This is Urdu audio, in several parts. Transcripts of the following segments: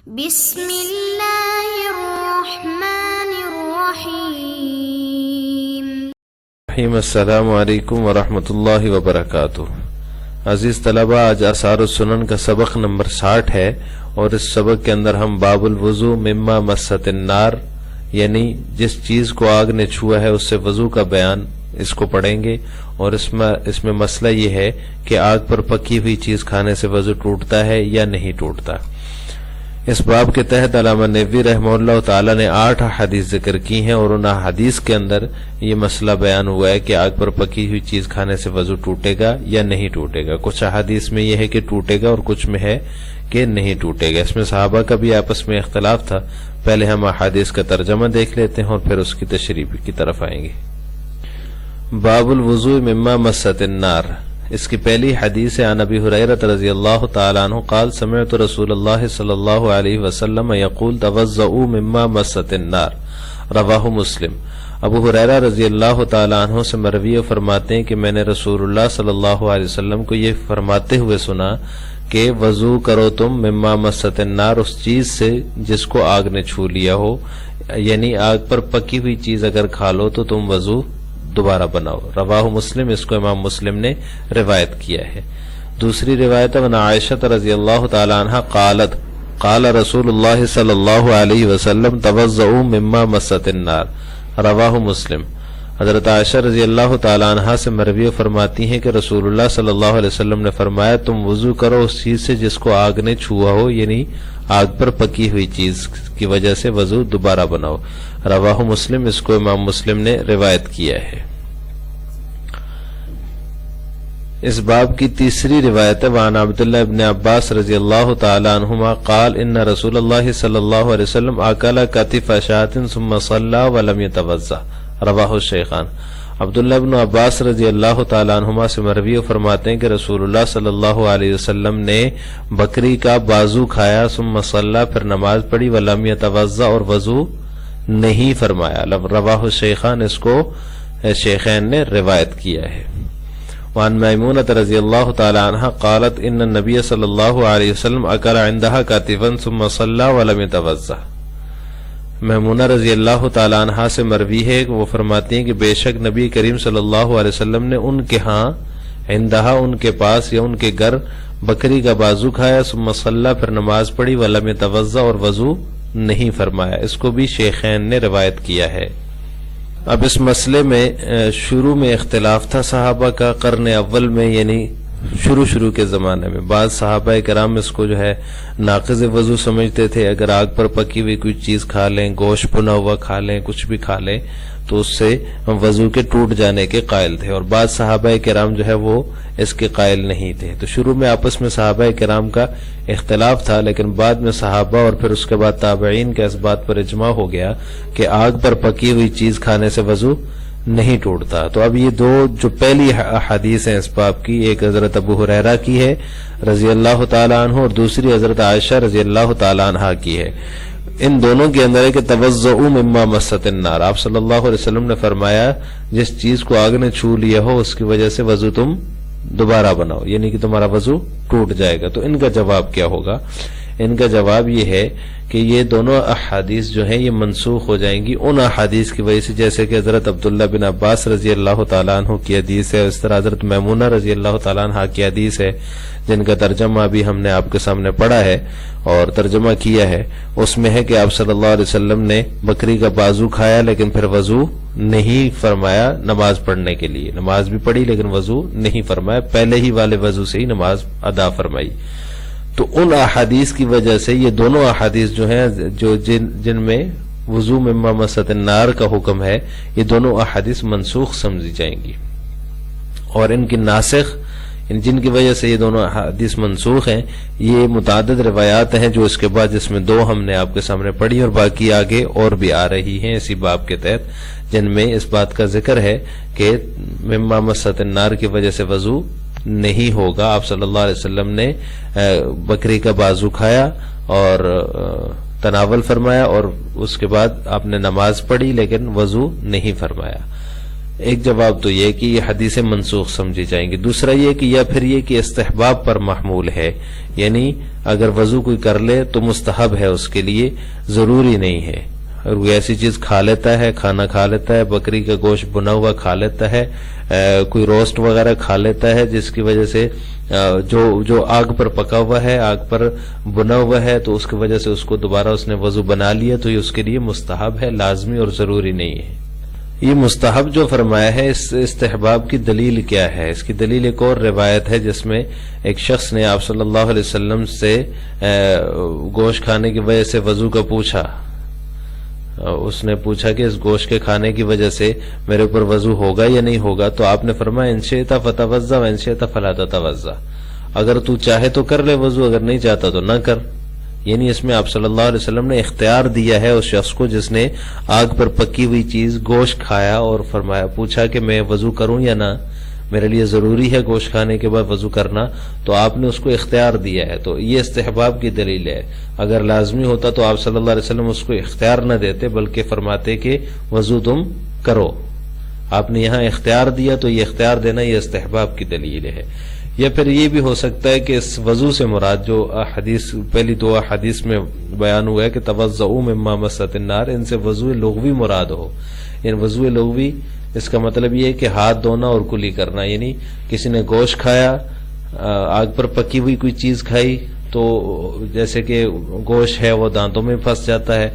بسم اللہ الرحمن الرحیم۔ السلام علیکم ورحمۃ اللہ وبرکاتہ۔ عزیز طلبہ، آج آثار السنن کا سبق نمبر 60 ہے، اور اس سبق کے اندر ہم باب الوضو مما مست النار، یعنی جس چیز کو آگ نے چھوا ہے اس سے وضو کا بیان اس کو پڑھیں گے، اور اس میں مسئلہ یہ ہے کہ آگ پر پکی ہوئی چیز کھانے سے وضو ٹوٹتا ہے یا نہیں ٹوٹتا۔ اس باب کے تحت علامہ نووی رحمہ اللہ تعالی نے 8 احادیث ذکر کی ہیں، اور ان احادیث کے اندر یہ مسئلہ بیان ہوا ہے کہ آگ پر پکی ہوئی چیز کھانے سے وضو ٹوٹے گا یا نہیں ٹوٹے گا۔ کچھ احادیث میں یہ ہے کہ ٹوٹے گا اور کچھ میں ہے کہ نہیں ٹوٹے گا۔ اس میں صحابہ کا بھی آپس میں اختلاف تھا۔ پہلے ہم احادیث کا ترجمہ دیکھ لیتے ہیں اور پھر اس کی تشریح کی طرف آئیں گے۔ باب الوضوء مما مست النار، اس کی پہلی حدیث ہے عن ابی ہریرہ رضی اللہ تعالی عنہ قال سمعت رسول اللہ صلی اللہ علیہ وسلم یقول توضؤوا مما مست النار، رواہ مسلم۔ ابو ہریرہ رضی اللہ تعالی عنہ سے مروی فرماتے ہیں کہ میں نے رسول اللہ صلی اللہ علیہ وسلم کو یہ فرماتے ہوئے سنا کہ وضو کرو تم مما مست النار، اس چیز سے جس کو آگ نے چھو لیا ہو، یعنی آگ پر پکی ہوئی چیز اگر کھا لو تو تم وضو دوبارہ بناؤ۔ رواہ مسلم، اس کو امام مسلم نے روایت کیا ہے۔ دوسری روایت ہے عائشہ رضی اللہ تعالی عنہ قالت قال رسول اللہ صلی اللہ علیہ وسلم توضؤوا مما مست النار، رواہ مسلم۔ حضرت عائشہ رضی اللہ تعالی عنہ سے مروی فرماتی ہیں کہ رسول اللہ صلی اللہ علیہ وسلم نے فرمایا تم وضو کرو اس چیز سے جس کو آگ نے چھوا ہو، یعنی آگ پر پکی ہوئی چیز کی وجہ سے وضو دوبارہ بناؤ۔ رواہ مسلم، اس کو امام مسلم نے روایت کیا ہے۔ اس باب کی تیسری روایت ہے وعن عبداللہ ابن عباس رضی اللہ تعالی عنہما قال ان رسول اللہ صلی اللہ علیہ وسلم اکل کتف شاۃ ثم صلی ولم يتوضأ، رواہ الشیخان۔ عبداللہ ابن عباس رضی اللہ تعالی عنہما سے مروی فرماتے ہیں کہ رسول اللہ صلی اللہ علیہ وسلم نے بکری کا بازو کھایا، ثم صلی، پھر نماز پڑھی، ولم يتوضأ، اور وضو نہیں فرمایا۔ رواہ الشیخان، اس کو شیخین نے روایت کیا ہے۔ وعن میمونۃ رضی اللہ تعالی عنہ قالت ان النبی صلی اللہ علیہ وسلم اکل عندها کاتفا ثم صلی ولم يتوضأ۔ میمونہ رضی اللہ تعالی عنہ سے مروی ہے کہ وہ فرماتی ہیں کہ بے شک نبی کریم صلی اللہ علیہ وسلم نے ان کے ہاں، عندها ان کے پاس یا ان کے گھر، بکری کا بازو کھایا، ثم صلی، پھر نماز پڑھی، ولم يتوضأ، اور وضو نہیں فرمایا۔ اس کو بھی شیخین نے روایت کیا ہے۔ اب اس مسئلے میں شروع میں اختلاف تھا صحابہ کا، قرن اول میں، یعنی شروع کے زمانے میں بعض صحابہ کرام اس کو جو ہے ناقض وضو سمجھتے تھے۔ اگر آگ پر پکی ہوئی کوئی چیز کھا لیں، گوشت بنا ہوا کھا لیں، کچھ بھی کھا لیں، تو اس سے وضو کے ٹوٹ جانے کے قائل تھے، اور بعض صحابہ کرام جو ہے وہ اس کے قائل نہیں تھے۔ تو شروع میں آپس میں صحابہ کرام کا اختلاف تھا، لیکن بعد میں صحابہ اور پھر اس کے بعد تابعین کا اس بات پر اجماع ہو گیا کہ آگ پر پکی ہوئی چیز کھانے سے وضو نہیں ٹوٹتا۔ تو اب یہ دو جو پہلی حدیث ہیں اس باب کی، ایک حضرت ابو ہریرہ کی ہے رضی اللہ تعالی عنہ، اور دوسری حضرت عائشہ رضی اللہ تعالی عنہ کی ہے۔ ان دونوں کے اندر ہے کہ توضؤوا مما مست النار، آپ صلی اللہ علیہ وسلم نے فرمایا جس چیز کو آگ نے چھو لیا ہو اس کی وجہ سے وضو تم دوبارہ بناؤ، یعنی کہ تمہارا وضو ٹوٹ جائے گا۔ تو ان کا جواب کیا ہوگا؟ ان کا جواب یہ ہے کہ یہ دونوں احادیث جو ہیں یہ منسوخ ہو جائیں گی ان احادیث کی وجہ سے، جیسے کہ حضرت عبداللہ بن عباس رضی اللہ تعالیٰ عنہ کی حدیث ہے، اس طرح حضرت میمونہ رضی اللہ تعالیٰ عنہ کی حدیث ہے، جن کا ترجمہ ابھی ہم نے آپ کے سامنے پڑھا ہے اور ترجمہ کیا ہے۔ اس میں ہے کہ آپ صلی اللہ علیہ وسلم نے بکری کا بازو کھایا لیکن پھر وضو نہیں فرمایا نماز پڑھنے کے لیے، نماز بھی پڑھی لیکن وضو نہیں فرمایا، پہلے ہی والے وضو سے ہی نماز ادا فرمائی۔ تو ان احادیث کی وجہ سے یہ دونوں احادیث جو ہیں جن میں وضو مما مست النار کا حکم ہے، یہ دونوں احادیث منسوخ سمجھی جائیں گی، اور ان کی ناسخ جن کی وجہ سے یہ دونوں احادیث منسوخ ہیں، یہ متعدد روایات ہیں جو اس کے بعد جس میں 2 ہم نے آپ کے سامنے پڑھی، اور باقی آگے اور بھی آ رہی ہیں اسی باب کے تحت، جن میں اس بات کا ذکر ہے کہ مما مست النار کی وجہ سے وضو نہیں ہوگا۔ آپ صلی اللہ علیہ وسلم نے بکری کا بازو کھایا اور تناول فرمایا، اور اس کے بعد آپ نے نماز پڑھی لیکن وضو نہیں فرمایا۔ ایک جواب تو یہ کہ یہ حدیث منسوخ سمجھی جائیں گی، دوسرا یہ کہ یا پھر یہ کہ استحباب پر محمول ہے، یعنی اگر وضو کوئی کر لے تو مستحب ہے، اس کے لیے ضروری نہیں ہے۔ اور کوئی ایسی چیز کھا لیتا ہے، کھانا کھا لیتا ہے، بکری کا گوشت بنا ہوا کھا لیتا ہے، کوئی روسٹ وغیرہ کھا لیتا ہے جس کی وجہ سے جو آگ پر پکا ہوا ہے، آگ پر بنا ہوا ہے، تو اس کی وجہ سے اس کو دوبارہ اس نے وضو بنا لیا، تو یہ اس کے لیے مستحب ہے، لازمی اور ضروری نہیں ہے۔ یہ مستحب جو فرمایا ہے، اس استحباب کی دلیل کیا ہے؟ اس کی دلیل ایک اور روایت ہے جس میں ایک شخص نے آپ صلی اللہ علیہ وسلم سے گوشت کھانے کی وجہ سے وضو کا پوچھا۔ اس نے پوچھا کہ اس گوشت کے کھانے کی وجہ سے میرے اوپر وضو ہوگا یا نہیں ہوگا، تو آپ نے فرمایا ان شئت فتوضأ وان شئت فلا تتوضأ، اگر تو چاہے تو کر لے وضو، اگر نہیں چاہتا تو نہ کر۔ یعنی اس میں آپ صلی اللہ علیہ وسلم نے اختیار دیا ہے اس شخص کو جس نے آگ پر پکی ہوئی چیز گوشت کھایا اور فرمایا، پوچھا کہ میں وضو کروں یا نہ، میرے لیے ضروری ہے گوشت کھانے کے بعد وضو کرنا، تو آپ نے اس کو اختیار دیا ہے، تو یہ استحباب کی دلیل ہے۔ اگر لازمی ہوتا تو آپ صلی اللہ علیہ وسلم اس کو اختیار نہ دیتے، بلکہ فرماتے کہ وضو تم کرو، آپ نے یہاں اختیار دیا، تو یہ اختیار دینا یہ استحباب کی دلیل ہے۔ یا پھر یہ بھی ہو سکتا ہے کہ اس وضو سے مراد جو حدیث پہلی دو حدیث میں بیان ہوا ہے کہ توضؤوا مما مست النار، ان سے وضو لغوی مراد ہو۔ ان وضو لغوی اس کا مطلب یہ ہے کہ ہاتھ دھونا اور کلی کرنا، یعنی کسی نے گوشت کھایا، آگ پر پکی ہوئی کوئی چیز کھائی، تو جیسے کہ گوشت ہے وہ دانتوں میں پھنس جاتا ہے،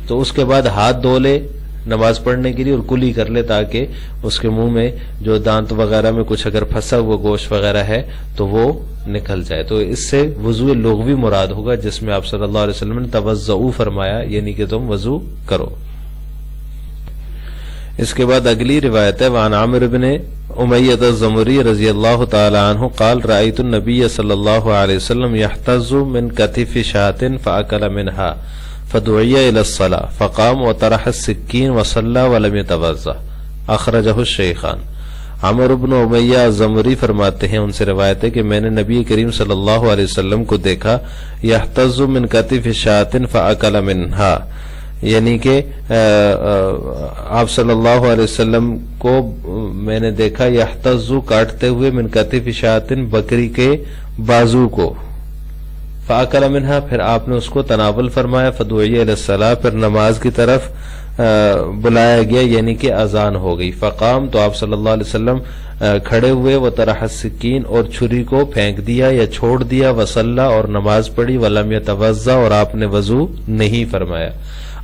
تو اس کے بعد ہاتھ دھو لے نماز پڑھنے کے لیے اور کلی کر لے، تاکہ اس کے منہ میں جو دانت وغیرہ میں کچھ اگر پھنسا ہوا گوشت وغیرہ ہے تو وہ نکل جائے، تو اس سے وضو لغوی مراد ہوگا جس میں آپ صلی اللہ علیہ وسلم نے توضؤوا فرمایا، یعنی کہ تم وضو کرو۔ اس کے بعد اگلی روایت ہے، وعن عامر بن امیہ الزمری رضی اللہ تعالی عنہ قال رأیت النبی صلی اللہ علیہ وسلم یحتز من کتف شاة فأکل منها فدعی الی الصلاة فقام وطرح السکین وصلی ولم یتوضأ، اخرجہ الشیخان۔ عمر بن امیہ الزمری فرماتے ہیں، ان سے روایت ہے کہ میں نے نبی کریم صلی اللہ علیہ وسلم کو دیکھا، یحتز من کتف شاة فأکل منها، یعنی کہ آپ صلی اللہ علیہ وسلم کو میں نے دیکھا یحتز کاٹتے ہوئے من کتف شاة بکری کے بازو کو، فاکل منہا پھر آپ نے اس کو تناول فرمایا، فدعی الی الصلاۃ پھر نماز کی طرف بلایا گیا، یعنی کہ اذان ہو گئی، فقام تو آپ صلی اللہ علیہ وسلم کھڑے ہوئے، وطرح السکین اور چھری کو پھینک دیا یا چھوڑ دیا، وصلی اور نماز پڑھی، ولم یتوضأ اور آپ نے وضو نہیں فرمایا۔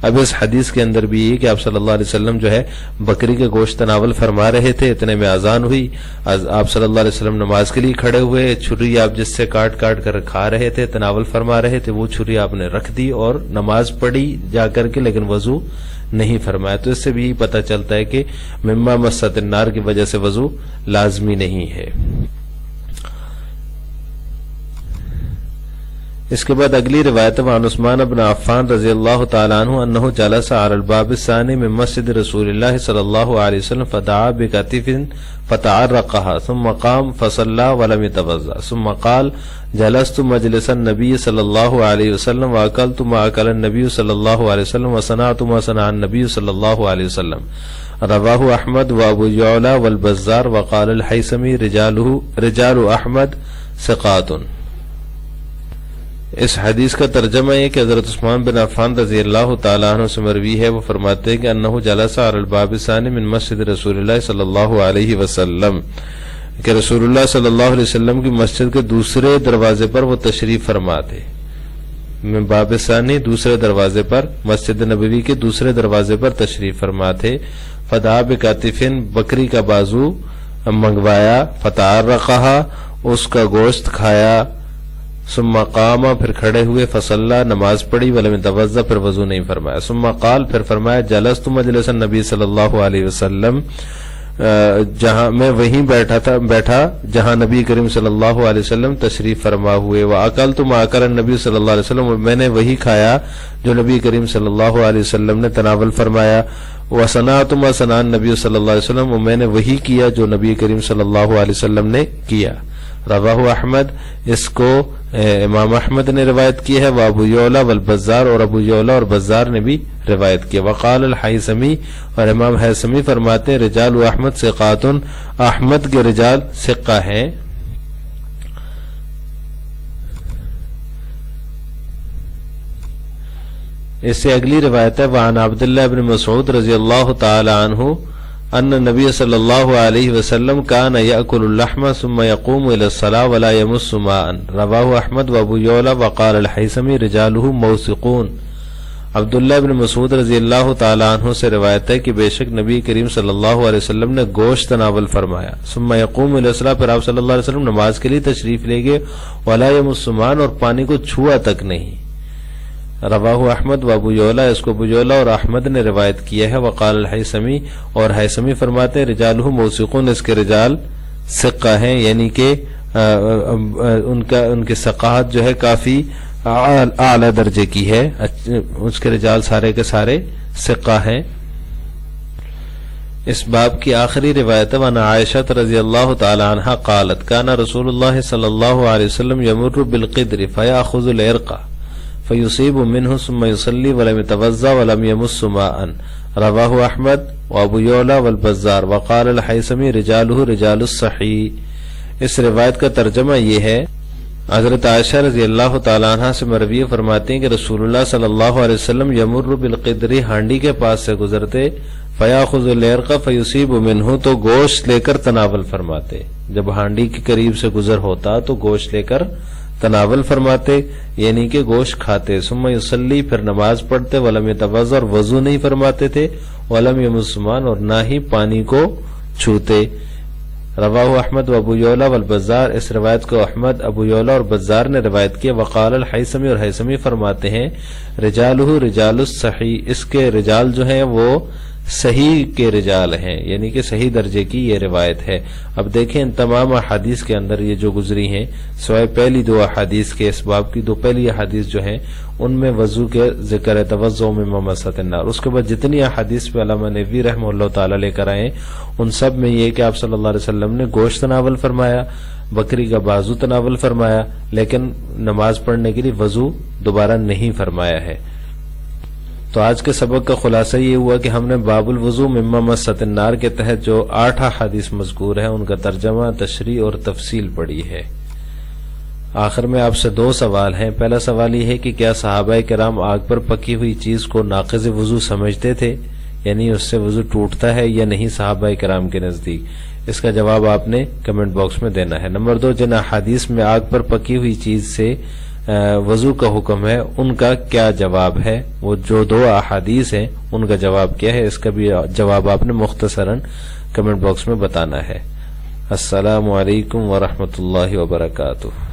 اب اس حدیث کے اندر بھی یہ کہ آپ صلی اللہ علیہ وسلم جو ہے بکری کے گوشت تناول فرما رہے تھے، اتنے میں اذان ہوئی، آپ صلی اللہ علیہ وسلم نماز کے لیے کھڑے ہوئے، چھری آپ جس سے کاٹ کاٹ کر کھا رہے تھے تناول فرما رہے تھے، وہ چھری آپ نے رکھ دی اور نماز پڑھی جا کر کے، لیکن وضو نہیں فرمایا۔ تو اس سے بھی پتہ چلتا ہے کہ مما مست النار کی وجہ سے وضو لازمی نہیں ہے۔ اس کے بعد اگلی روایت وعن عثمان بن عفان رضی اللہ تعالی عنہ انہ جلس علی الباب الثانی من مسجد رسول اللہ صلی اللہ علیہ وسلم فدعا بکتف فتعرقها ثم قام فصلى ولم يتوضأ ثم قال جلست مجلس النبي صلی اللہ علیہ وسلم واکلت ما اکل النبي صلی اللہ علیہ وسلم وصنعت ما صنع النبي صلی اللہ علیہ وسلم، رواہ احمد وابو یعلا والبزار وقال الحیثمی رجال احمد ثقات۔ اس حدیث کا ترجمہ ہے کہ حضرت عثمان بن عفان رضی اللہ تعالیٰ عنہ سے مروی ہے، وہ فرماتے ہیں کہ انہ جلس علی الباب الثانی من مسجد رسول اللہ صلی اللہ علیہ وسلم، کہ رسول اللہ صلی اللہ علیہ وسلم کی مسجد کے دوسرے دروازے پر وہ تشریف فرما تھے، من باب ثانی دوسرے دروازے پر، مسجد نبوی کے دوسرے دروازے پر تشریف فرما تھے، فدعا بکتف بکری کا بازو منگوایا، فتعرقها اس کا گوشت کھایا، ثم قام پھر کھڑے ہوئے، فصلی نماز پڑھی، ولم یتوضأ پھر وضو نہیں فرمایا، ثم قال پھر فرمایا جلست مجلس النبی صلی اللہ علیہ وسلم، جہاں میں وہیں بیٹھا جہاں نبی کریم صلی اللہ علیہ وسلم تشریف فرما ہوئے، وَأَكَلْتُ مَا أَكَلَ النَّبِيُّ صلی اللہ علیہ وسلم میں نے وہی کھایا جو نبی کریم صلی اللہ علیہ وسلم نے تناول فرمایا، وَصَنَعْتُ مَا صَنَعَ النَّبِيُّ صلی اللہ علیہ وسلم میں نے وہی کیا جو نبی کریم صلی اللہ علیہ وسلم نے کیا۔ رواہ احمد، اس کو امام احمد نے روایت کی ہے، وابو یعلا والبزار، اور ابو یعلا اور بزار نے بھی روایت کی. وقال الحیثمی، اور امام حیثمی فرماتے ہیں رجال احمد ثقات، احمد کے رجال ثقہ ہیں. اس سے اگلی روایت ہے وعن عبداللہ بن مسعود رضی اللہ تعالی عنہ ان نبی صلی اللہ علیہ وسلم کان یأکل اللحم ثم یقوم الى الصلاة ولا یمس ماء. رواہ احمد وابو یعلا وقال الحیثمی رجالہ موثقون. عبداللہ بن مسعود رضی اللہ تعالی عنہ سے روایت ہے کہ بے شک نبی کریم صلی اللہ علیہ وسلم نے گوشت تناول فرمایا. ثم یقوم الی الصلاة، پھر آپ صلی اللہ علیہ وسلم نماز کے لیے تشریف لے گئے. ولا یمس ماء، اور پانی کو چھوا تک نہیں. رواہ احمد وابو یعلا، اس کو ابو یعلا اور احمد نے روایت کیا ہے. وقال الحیثمی، اور حیثمی فرماتے ہیں رجالہ موثقون، اس کے رجال ثقہ ہیں، یعنی کہ ان کی ثقاہت جو ہے کافی اعلی درجے کی ہے. اس کے رجال سارے کے سارے ثقہ ہیں. اس باب کی آخری روایت وعن عائشہ رضی اللہ تعالی عنہا قالت کان رسول اللہ صلی اللہ علیہ وسلم یمر بالقدر فیاخذ العرق فیصیب منہ ثم یصلی ولم یتوضا ولم یمس ماء. رواہ احمد وابو یعلا والبزار. وقال الحیثمی رجالہ رجال الصحیح. اس روایت کا ترجمہ یہ ہے، حضرت عائشہ رضی اللہ تعالیٰ عنہ سے مروی فرماتے ہیں کہ رسول اللہ صلی اللہ علیہ وسلم یمر بالقدر، ہانڈی کے پاس سے گزرتے، فیاخذ العرق فیصیب منہ، تو گوشت لے کر تناول فرماتے. جب ہانڈی کے قریب سے گزر ہوتا تو گوشت لے کر تناول فرماتے، یعنی کہ گوشت کھاتے. ثم یصلی، پھر نماز پڑھتے. ولم یتوضا، اور وضو نہیں فرماتے تھے. ولم یمس ماء، اور نہ ہی پانی کو چھوتے. رواہ احمد وابو یعلا والبزار. اس روایت کو احمد، ابو یعلا اور بزار نے روایت کیا. وقال الحیثمی، اور حیثمی فرماتے ہیں رجالہ رجال الصحیح، اس کے رجال جو ہیں وہ صحیح کے رجال ہیں، یعنی کہ صحیح درجے کی یہ روایت ہے. اب دیکھیں ان تمام احادیث کے اندر یہ جو گزری ہیں، سوائے پہلی دو احادیث کے، اس باب کی دو پہلی احادیث جو ہیں ان میں وضو کے ذکر ہے، توضؤ من ممست النار. اس کے بعد جتنی احادیث پہ علامہ نووی رحمہ اللہ تعالی لے کر آئے ان سب میں یہ کہ آپ صلی اللہ علیہ وسلم نے گوشت تناول فرمایا، بکری کا بازو تناول فرمایا، لیکن نماز پڑھنے کے لیے وضو دوبارہ نہیں فرمایا ہے. تو آج کے سبق کا خلاصہ یہ ہوا کہ ہم نے باب الوضو مما مست النار کے تحت جو 8 احادیث مذکور ہیں ان کا ترجمہ، تشریح اور تفصیل پڑھی ہے. آخر میں آپ سے 2 سوال ہیں. پہلا سوال یہ ہے کہ کیا صحابہ کرام آگ پر پکی ہوئی چیز کو ناقض وضو سمجھتے تھے، یعنی اس سے وضو ٹوٹتا ہے یا نہیں صحابہ کرام کے نزدیک؟ اس کا جواب آپ نے کمنٹ باکس میں دینا ہے. نمبر 2، جن احادیث میں آگ پر پکی ہوئی چیز سے وضو کا حکم ہے ان کا کیا جواب ہے؟ وہ جو 2 احادیث ہیں ان کا جواب کیا ہے؟ اس کا بھی جواب آپ نے مختصراً کمنٹ باکس میں بتانا ہے. السلام علیکم ورحمۃ اللہ وبرکاتہ.